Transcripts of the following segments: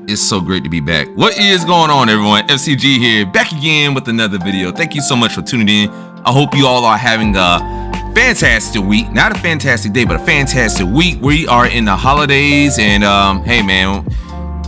It's so great to be back. What is going on, everyone? FCG here, back again with another video. Thank you so much for tuning in. I hope you all are having a fantastic week. Not a fantastic day, but a fantastic week. We are in the holidays, and hey man,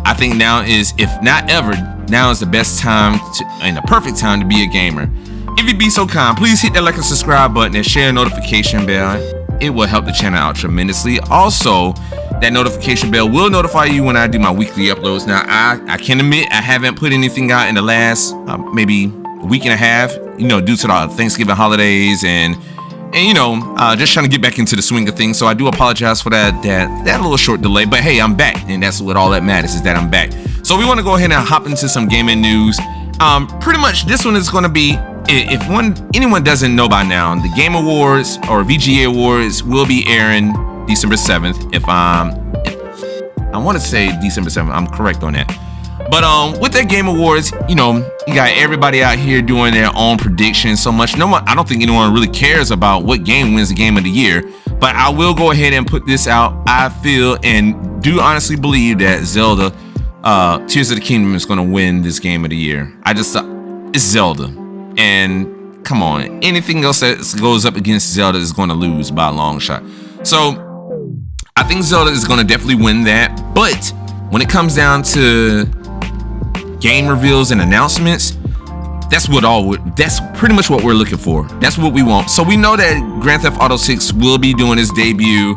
I think now is, if not ever, now is the best time and the perfect time to be a gamer. If you'd be so kind, please hit that like and subscribe button and share a notification bell. It will help the channel out tremendously. Also, that notification bell will notify you when I do my weekly uploads. Now, I can admit I haven't put anything out in the last maybe a week and a half, you know, due to the Thanksgiving holidays and you know, just trying to get back into the swing of things. So I do apologize for that little short delay. But hey, I'm back, and that's what all that matters, is that I'm back. So we want to go ahead and hop into some gaming news. Pretty much this one is going to be, if anyone doesn't know by now, the Game Awards or VGA Awards will be airing December 7th. If I want to say December 7th, I'm correct on that. But with that Game Awards, you know, you got everybody out here doing their own predictions so much. I don't think anyone really cares about what game wins the Game of the Year. But I will go ahead and put this out. I feel and do honestly believe that Zelda Tears of the Kingdom is going to win this Game of the Year. It's Zelda, and come on, anything else that goes up against Zelda is going to lose by a long shot. So I think Zelda is going to definitely win that. But when it comes down to game reveals and announcements, that's pretty much what we're looking for. That's what we want. So we know that Grand Theft Auto 6 will be doing its debut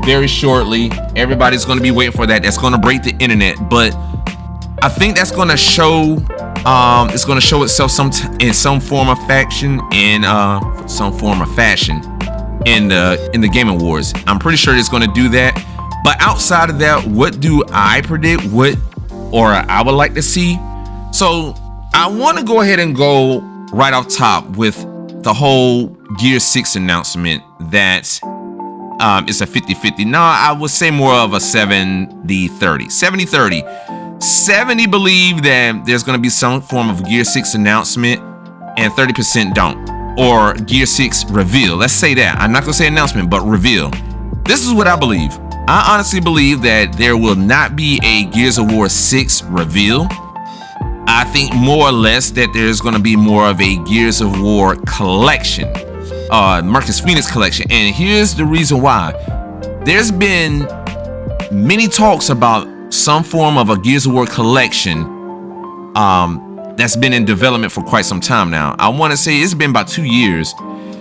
very shortly. Everybody's going to be waiting for that. That's going to break the internet. But I think that's going to show it's going to show itself in some form of fashion in the Game Awards. I'm pretty sure it's going to do that. But outside of that, what do I predict? Or I would like to see? So I want to go ahead and go right off top with the whole Gear 6 announcement that it's a 50-50. No, I would say more of a 70-30. 70-30. 70 believe that there's going to be some form of Gear 6 announcement, and 30% don't. Or Gear 6 reveal. Let's say that. I'm not going to say announcement, but reveal. This is what I believe. I honestly believe that there will not be a Gears of War 6 reveal. I think more or less that there's going to be more of a Gears of War collection. Marcus Phoenix collection. And here's the reason why. There's been many talks about some form of a Gears of War collection that's been in development for quite some time now. I want to say it's been about 2 years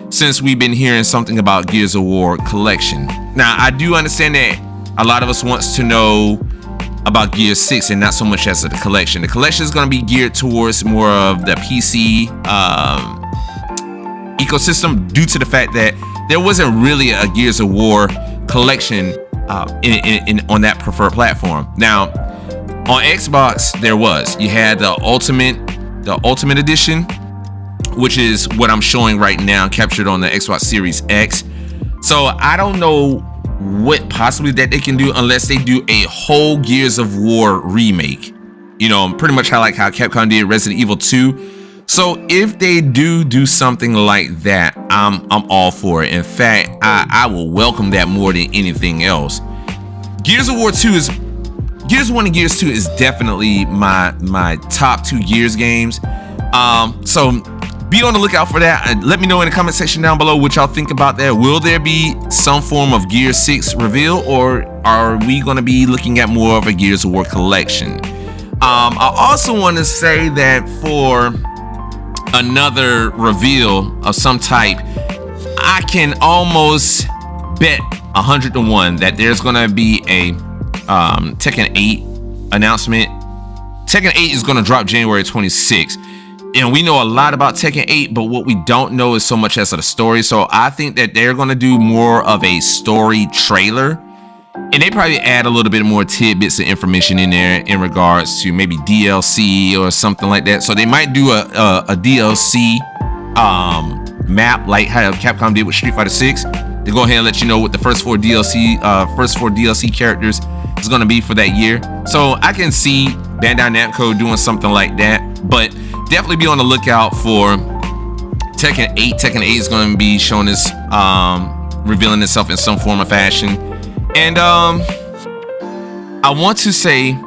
since we've been hearing something about Gears of War collection. Now, I do understand that a lot of us wants to know about Gears 6 and not so much as the collection. The collection is going to be geared towards more of the PC ecosystem, due to the fact that there wasn't really a Gears of War collection on that preferred platform. Now, on Xbox, there was. You had the Ultimate Edition, which is what I'm showing right now, captured on the Xbox Series X. So I don't know what possibly that they can do unless they do a whole Gears of War remake. You know, pretty much how Capcom did Resident Evil 2. So if they do something like that, I'm all for it. In fact, I will welcome that more than anything else. Gears of War 1 and Gears 2 is definitely my top 2 Gears games. So be on the lookout for that. Let me know in the comment section down below what y'all think about that. Will there be some form of Gears 6 reveal, or are we going to be looking at more of a Gears of War collection? I also want to say that for another reveal of some type, I can almost bet 100 to 1 that there's going to be a Tekken 8 announcement. Tekken 8 is going to drop January 26th. And we know a lot about Tekken 8, but what we don't know is so much as the story. So I think that they're going to do more of a story trailer. And they probably add a little bit more tidbits of information in there in regards to maybe DLC or something like that. So they might do a DLC map like how Capcom did with Street Fighter 6. They go ahead and let you know what the first four DLC characters is going to be for that year. So I can see Bandai Namco doing something like that. But definitely be on the lookout for Tekken 8. Tekken 8 is going to be showing this, revealing itself in some form or fashion. And I want to say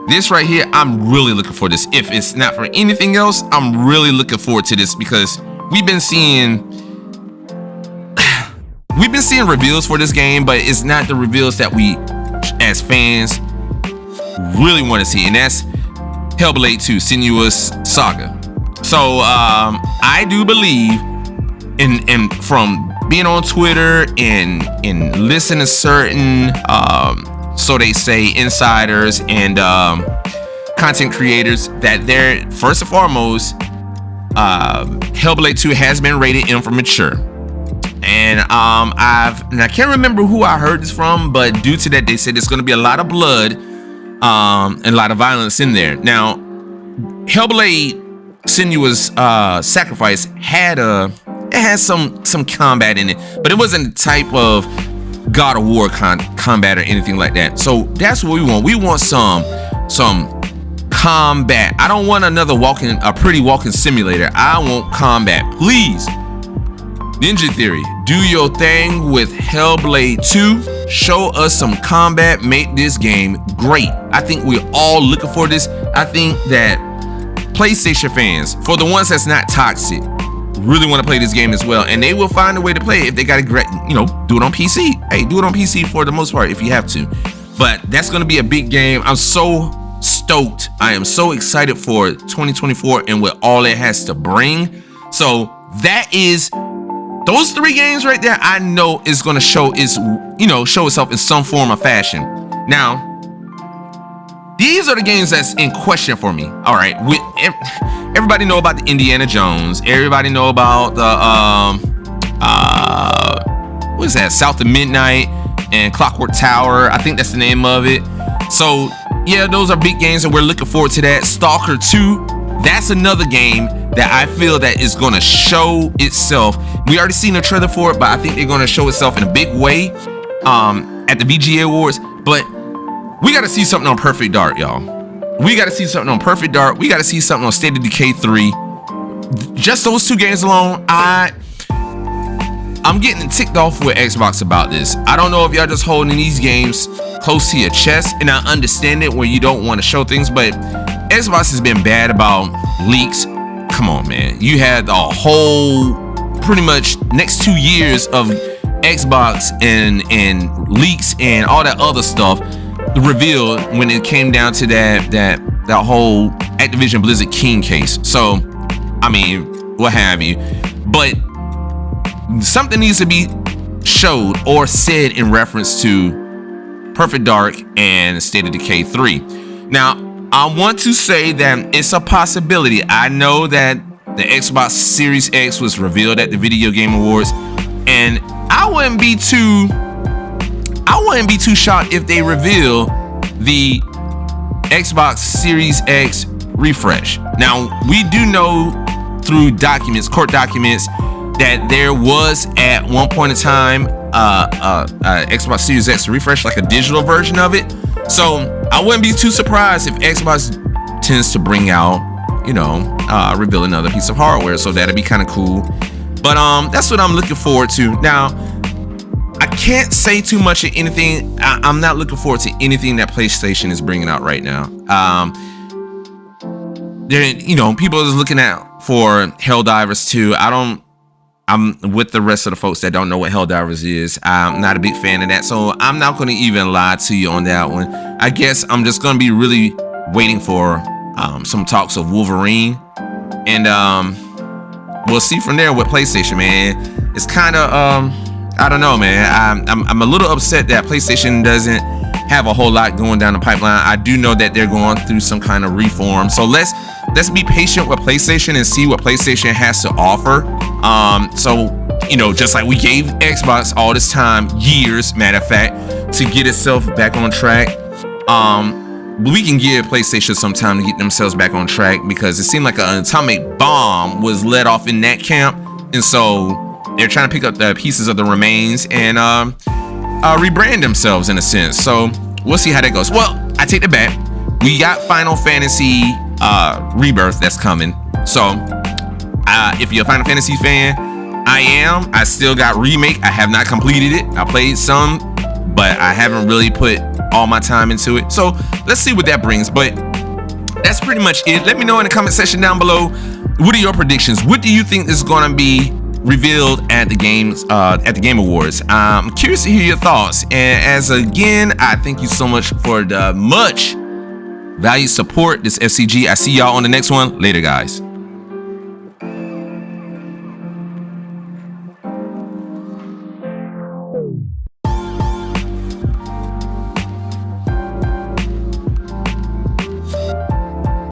this right here, I'm really looking for this. If it's not for anything else, I'm really looking forward to this because we've been seeing reveals for this game, but it's not the reveals that we as fans really want to see, and that's Hellblade 2 Senua's Saga. So I do believe and from being on Twitter and listening to certain so they say insiders and content creators that they're first and foremost Hellblade 2 has been rated M for mature. And I can't remember who I heard this from, but due to that, they said there's going to be a lot of blood and a lot of violence in there. Now, Hellblade Senua's Sacrifice had some combat in it, but it wasn't the type of God of War combat or anything like that. So that's what we want. We want some combat. I don't want another pretty walking simulator. I want combat, please. Ninja Theory, do your thing with Hellblade 2. Show us some combat. Make this game great. I think we're all looking for this. I think that PlayStation fans, for the ones that's not toxic, really want to play this game as well, and they will find a way to play it if they got to, do it on PC. Hey, do it on PC for the most part if you have to. But that's going to be a big game. I'm so stoked. I am so excited for 2024 and what all it has to bring. So that is those 3 games right there. I know is going to show itself in some form or fashion. Now, these are the games that's in question for me. All right, everybody know about the Indiana Jones. Everybody know about the what is that? South of Midnight and Clockwork Tower. I think that's the name of it. So yeah, those are big games, and we're looking forward to that. Stalker 2. That's another game that I feel that is going to show itself. We already seen a trailer for it, but I think they're going to show itself in a big way at the VGA Awards. But we got to see something on Perfect Dark, y'all. We got to see something on Perfect Dark. We got to see something on State of Decay 3. Just those 2 games alone, I'm getting ticked off with Xbox about this. I don't know if y'all just holding these games close to your chest, and I understand it when you don't want to show things, but Xbox has been bad about leaks. Come on, man. You had a whole pretty much next 2 years of Xbox and leaks and all that other stuff revealed when it came down to that whole Activision Blizzard King case. So, I mean, what have you. But something needs to be showed or said in reference to Perfect Dark and State of Decay 3. Now, I want to say that it's a possibility. I know that the Xbox Series X was revealed at the Video Game Awards, and I wouldn't be too shocked if they reveal the Xbox Series X refresh. Now, we do know through court documents, that there was at one point in time Xbox Series X refresh, like a digital version of it. So I wouldn't be too surprised if Xbox tends to bring out, reveal another piece of hardware. So that'd be kind of cool. But that's what I'm looking forward to. Now, I can't say too much of anything. I'm not looking forward to anything that PlayStation is bringing out right now. People are looking out for Helldivers 2. I'm with the rest of the folks that don't know what Helldivers is. I'm not a big fan of that, so I'm not going to even lie to you on that one. I guess I'm just going to be really waiting for some talks of Wolverine, and we'll see from there with PlayStation, man. It's kind of I don't know, man. I'm a little upset that PlayStation doesn't have a whole lot going down the pipeline. I do know that they're going through some kind of reform, so let's be patient with PlayStation and see what PlayStation has to offer. So just like we gave Xbox all this time, years, matter of fact, to get itself back on track, we can give PlayStation some time to get themselves back on track, because it seemed like an atomic bomb was let off in that camp, and so they're trying to pick up the pieces of the remains and rebrand themselves in a sense. So we'll see how that goes. Well, I take it back. We got Final Fantasy Rebirth that's coming. So if you're a Final Fantasy fan, I still got Remake. I have not completed it. I played some, but I haven't really put all my time into it. So let's see what that brings. But that's pretty much it. Let me know in the comment section down below, what are your predictions? What do you think is going to be revealed at the Game Awards? I'm curious to hear your thoughts. And as again, I thank you so much for the much value support, this FCG. I see y'all on the next one. Later, guys.